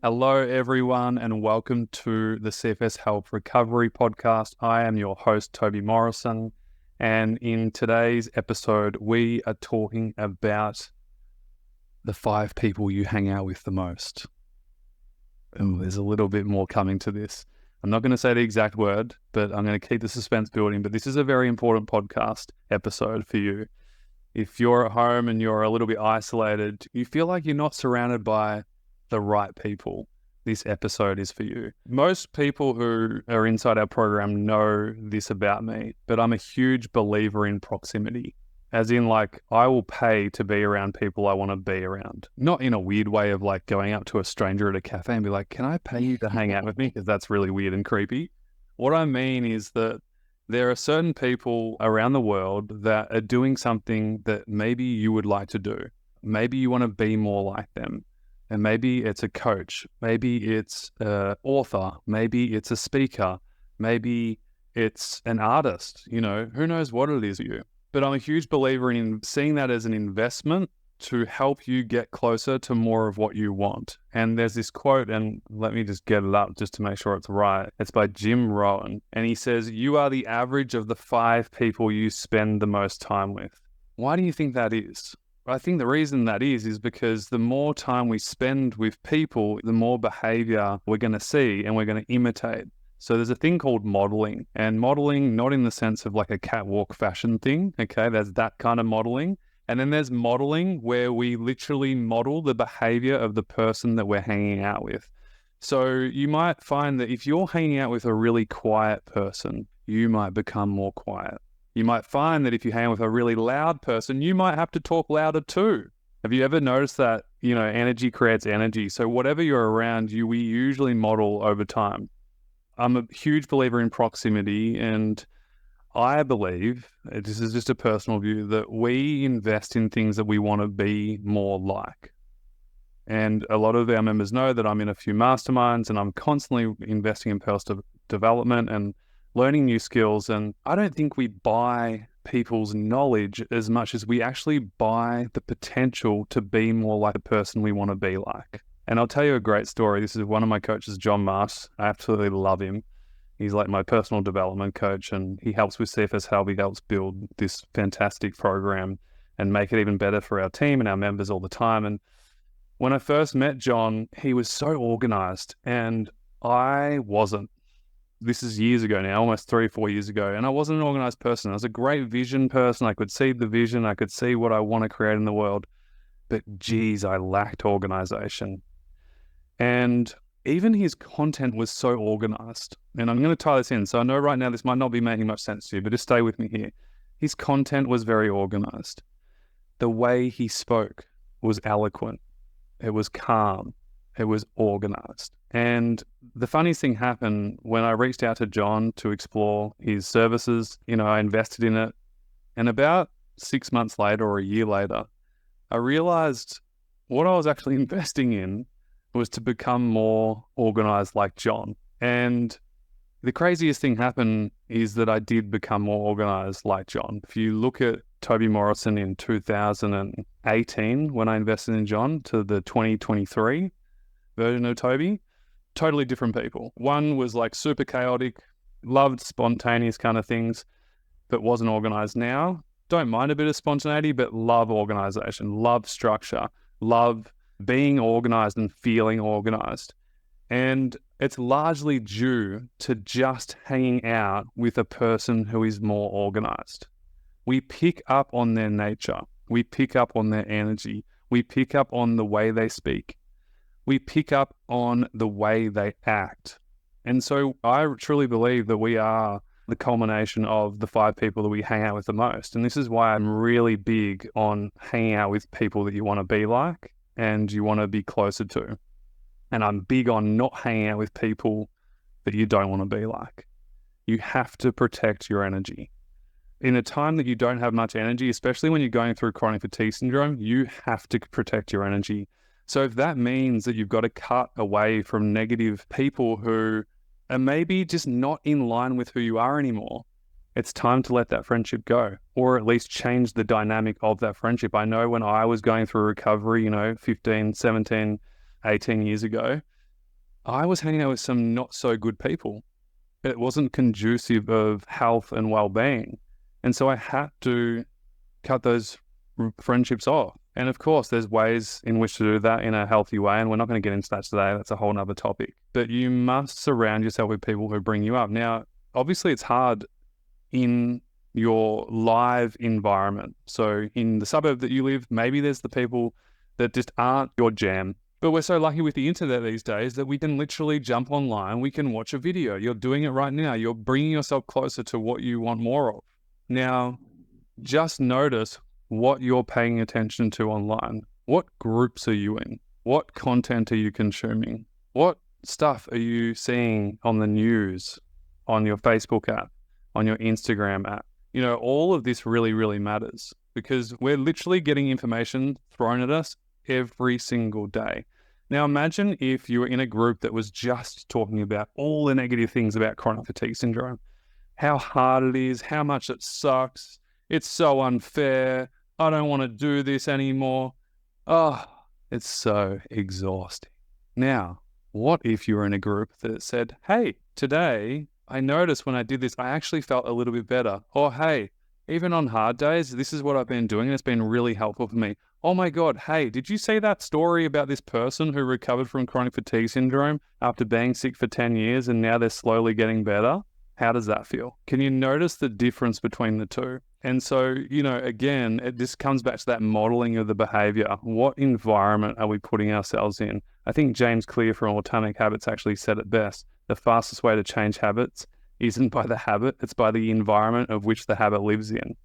Hello, everyone, and welcome to the CFS Health Recovery Podcast. I am your host, Toby Morrison, and in today's episode, we are talking about the 5 people you hang out with the most. And there's a little bit more coming to this. I'm not going to say the exact word, but I'm going to keep the suspense building. But this is a very important podcast episode for you. If you're at home and you're a little bit isolated, you feel like you're not surrounded by the right people, this episode is for you. Most people who are inside our program know this about me, but I'm a huge believer in proximity. As in, like, I will pay to be around people I want to be around. Not in a weird way of like going up to a stranger at a cafe and be like, can I pay you to hang out with me? Because that's really weird and creepy. What I mean is that there are certain people around the world that are doing something that maybe you would like to do. Maybe you want to be more like them. And maybe it's a coach, maybe it's an author, maybe it's a speaker, maybe it's an artist, who knows what it is for you. But I'm a huge believer in seeing that as an investment to help you get closer to more of what you want. And there's this quote, and let me just get it up just to make sure it's right. It's by Jim Rohn. And he says, "You are the average of the 5 people you spend the most time with." Why do you think that is? I think the reason that is because the more time we spend with people, the more behavior we're going to see and we're going to imitate. So there's a thing called modeling, and modeling, not in the sense of like a catwalk fashion thing. Okay. There's that kind of modeling. And then there's modeling where we literally model the behavior of the person that we're hanging out with. So you might find that if you're hanging out with a really quiet person, you might become more quiet. You might find that if you hang with a really loud person, you might have to talk louder too. Have you ever noticed that, energy creates energy? So whatever you're around, we usually model over time. I'm a huge believer in proximity, and I believe, this is just a personal view, that we invest in things that we want to be more like. And a lot of our members know that I'm in a few masterminds and I'm constantly investing in personal development and learning new skills. And I don't think we buy people's knowledge as much as we actually buy the potential to be more like the person we want to be like. And I'll tell you a great story. This is one of my coaches, John Mars. I absolutely love him. He's like my personal development coach, and he helps with CFS Health. He helps build this fantastic program and make it even better for our team and our members all the time. And when I first met John, he was so organized and I wasn't. This is years ago now, almost 3 or 4 years ago. And I wasn't an organized person. I was a great vision person. I could see the vision. I could see what I want to create in the world. But geez, I lacked organization. And even his content was so organized. And I'm going to tie this in. So I know right now this might not be making much sense to you, but just stay with me here. His content was very organized. The way he spoke was eloquent. It was calm. It was organized. And the funniest thing happened when I reached out to John to explore his services. I invested in it. And about 6 months later or a year later, I realized what I was actually investing in was to become more organized like John. And the craziest thing happened is that I did become more organized like John. If you look at Toby Morrison in 2018, when I invested in John, to the 2023 version of Toby, totally different people. One was like super chaotic, loved spontaneous kind of things, but wasn't organized. Now, don't mind a bit of spontaneity, but love organization, love structure, love being organized and feeling organized. And it's largely due to just hanging out with a person who is more organized. We pick up on their nature. We pick up on their energy. We pick up on the way they speak. We pick up on the way they act. And so I truly believe that we are the culmination of the 5 people that we hang out with the most. And this is why I'm really big on hanging out with people that you want to be like and you want to be closer to. And I'm big on not hanging out with people that you don't want to be like. You have to protect your energy. In a time that you don't have much energy, especially when you're going through chronic fatigue syndrome, you have to protect your energy. So if that means that you've got to cut away from negative people who are maybe just not in line with who you are anymore, it's time to let that friendship go, or at least change the dynamic of that friendship. I know when I was going through recovery, 15, 17, 18 years ago, I was hanging out with some not so good people. It wasn't conducive of health and well-being. And so I had to cut those friendships off. And of course, there's ways in which to do that in a healthy way. And we're not going to get into that today. That's a whole nother topic. But you must surround yourself with people who bring you up. Now, obviously, it's hard in your live environment. So in the suburb that you live, maybe there's the people that just aren't your jam. But we're so lucky with the internet these days that we can literally jump online. We can watch a video. You're doing it right now. You're bringing yourself closer to what you want more of. Now, just notice what you're paying attention to online. What groups are you in? What content are you consuming? What stuff are you seeing on the news, on your Facebook app, on your Instagram app? All of this really, really matters because we're literally getting information thrown at us every single day. Now, imagine if you were in a group that was just talking about all the negative things about chronic fatigue syndrome, how hard it is, how much it sucks, it's so unfair, I don't want to do this anymore. Oh, it's so exhausting. Now, what if you were in a group that said, hey, today I noticed when I did this, I actually felt a little bit better. Or, hey, even on hard days, this is what I've been doing and it's been really helpful for me. Oh my God, hey, did you see that story about this person who recovered from chronic fatigue syndrome after being sick for 10 years and now they're slowly getting better? How does that feel? Can you notice the difference between the two? And so, again, this comes back to that modeling of the behavior. What environment are we putting ourselves in? I think James Clear from Atomic Habits actually said it best. The fastest way to change habits isn't by the habit, it's by the environment of which the habit lives in.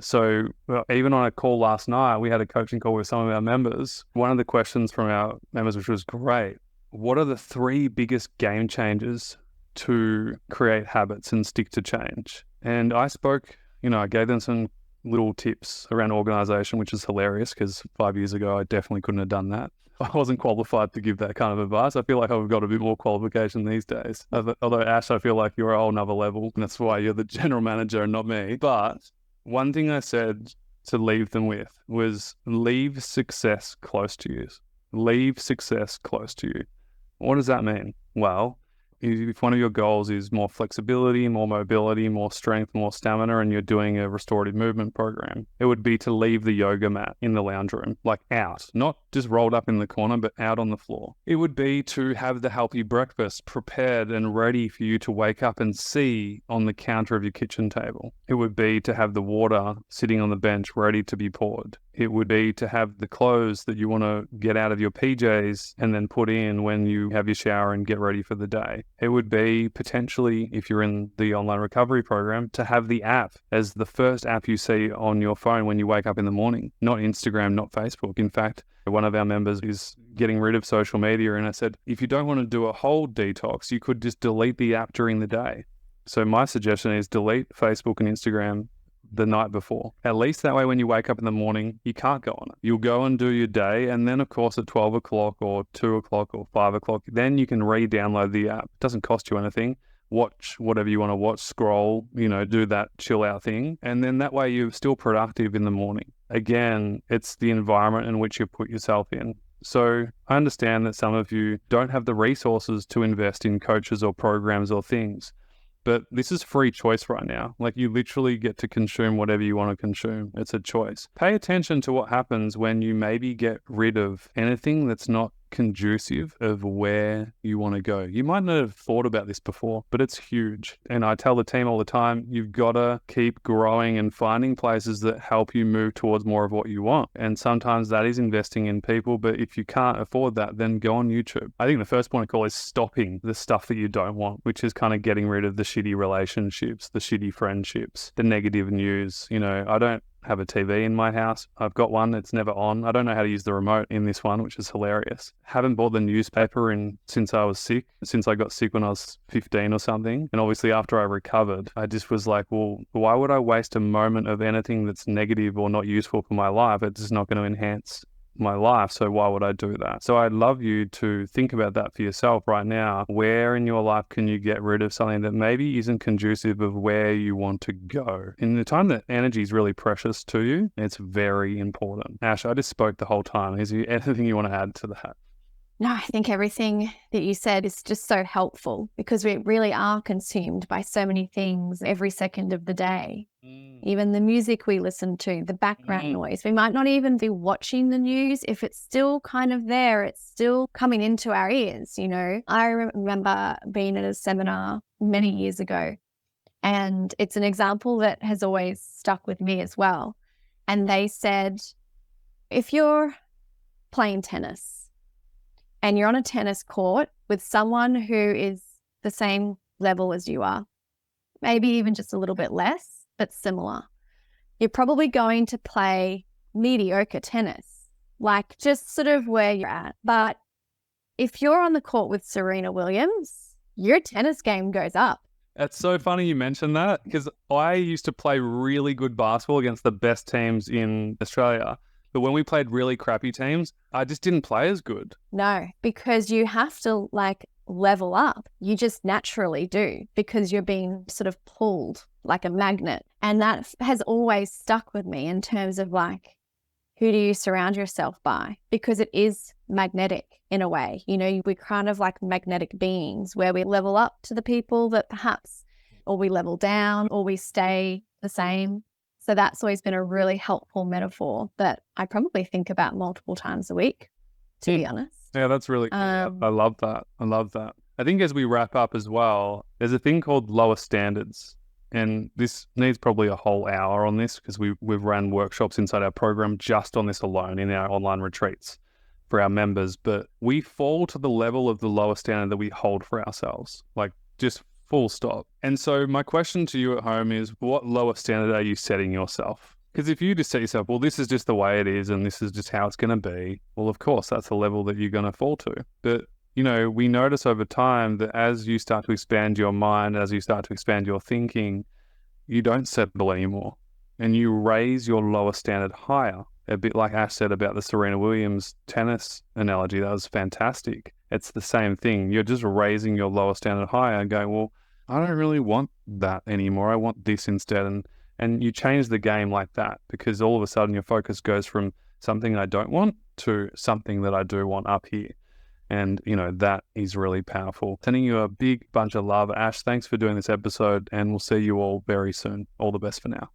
So even on a call last night, we had a coaching call with some of our members. One of the questions from our members, which was great, what are the 3 biggest game changers to create habits and stick to change? And I spoke, I gave them some little tips around organization, which is hilarious because 5 years ago, I definitely couldn't have done that. I wasn't qualified to give that kind of advice. I feel like I've got a bit more qualification these days. Although Ash, I feel like you're a whole nother level. And that's why you're the general manager and not me. But one thing I said to leave them with was leave success close to you. Leave success close to you. What does that mean? Well, if one of your goals is more flexibility, more mobility, more strength, more stamina, and you're doing a restorative movement program, it would be to leave the yoga mat in the lounge room, like out, not just rolled up in the corner, but out on the floor. It would be to have the healthy breakfast prepared and ready for you to wake up and see on the counter of your kitchen table. It would be to have the water sitting on the bench ready to be poured. It would be to have the clothes that you want to get out of your PJs and then put in when you have your shower and get ready for the day. It would be potentially, if you're in the online recovery program, to have the app as the first app you see on your phone when you wake up in the morning, not Instagram, not Facebook. In fact, one of our members is getting rid of social media. And I said, if you don't want to do a whole detox, you could just delete the app during the day. So my suggestion is delete Facebook and Instagram the night before. At least that way when you wake up in the morning, you can't go on it. You'll go and do your day. And then of course at 12 o'clock or 2 o'clock or 5 o'clock, then you can re-download the app. It doesn't cost you anything. Watch whatever you want to watch, scroll, do that chill out thing. And then that way you're still productive in the morning. Again, it's the environment in which you put yourself in. So I understand that some of you don't have the resources to invest in coaches or programs or things. But this is free choice right now. Like you literally get to consume whatever you want to consume. It's a choice. Pay attention to what happens when you maybe get rid of anything that's not conducive of where you want to go. You might not have thought about this before, but it's huge. And I tell the team all the time, you've got to keep growing and finding places that help you move towards more of what you want. And sometimes that is investing in people, but if you can't afford that, then go on YouTube. I think the first point of call is stopping the stuff that you don't want, which is kind of getting rid of the shitty relationships, the shitty friendships, the negative news. I don't have a TV in my house. I've got one. It's never on. I don't know how to use the remote in this one, which is hilarious. Haven't bought the newspaper since I was sick, since I got sick when I was 15 or something. And obviously after I recovered, I just was like, well, why would I waste a moment of anything that's negative or not useful for my life? It's just not going to enhance my life. So why would I do that? So I'd love you to think about that for yourself right now. Where in your life can you get rid of something that maybe isn't conducive of where you want to go? In the time that energy is really precious to you, it's very important. Ash, I just spoke the whole time. Is there anything you want to add to that? No, I think everything that you said is just so helpful because we really are consumed by so many things every second of the day. Even the music we listen to, the background noise. We might not even be watching the news. If it's still kind of there, it's still coming into our ears, you know. I remember being at a seminar many years ago, and it's an example that has always stuck with me as well. And they said, if you're playing tennis and you're on a tennis court with someone who is the same level as you are, maybe even just a little bit less, but similar, you're probably going to play mediocre tennis, like just sort of where you're at. But if you're on the court with Serena Williams, your tennis game goes up. It's so funny you mentioned that because I used to play really good basketball against the best teams in Australia. But when we played really crappy teams, I just didn't play as good. No, because you have to level up. You just naturally do because you're being sort of pulled like a magnet. And that has always stuck with me in terms of who do you surround yourself by? Because it is magnetic in a way. You know, we're kind of like magnetic beings where we level up to the people that perhaps, or we level down, or we stay the same. So that's always been a really helpful metaphor that I probably think about multiple times a week, to be honest. Yeah, that's really cool. I love that. I think as we wrap up as well, there's a thing called lower standards. And this needs probably a whole hour on this because we've ran workshops inside our program just on this alone in our online retreats for our members. But we fall to the level of the lower standard that we hold for ourselves, just full stop. And so my question to you at home is, what lower standard are you setting yourself? Because if you just set yourself, well, this is just the way it is and this is just how it's going to be, well, of course, that's the level that you're going to fall to. But, you know, we notice over time that as you start to expand your mind, as you start to expand your thinking, you don't settle anymore and you raise your lower standard higher. A bit like Ash said about the Serena Williams tennis analogy, that was fantastic. It's the same thing. You're just raising your lower standard higher and going, well, I don't really want that anymore. I want this instead. And you change the game like that because all of a sudden your focus goes from something I don't want to something that I do want up here. And, you know, that is really powerful. Sending you a big bunch of love. Ash, thanks for doing this episode and we'll see you all very soon. All the best for now.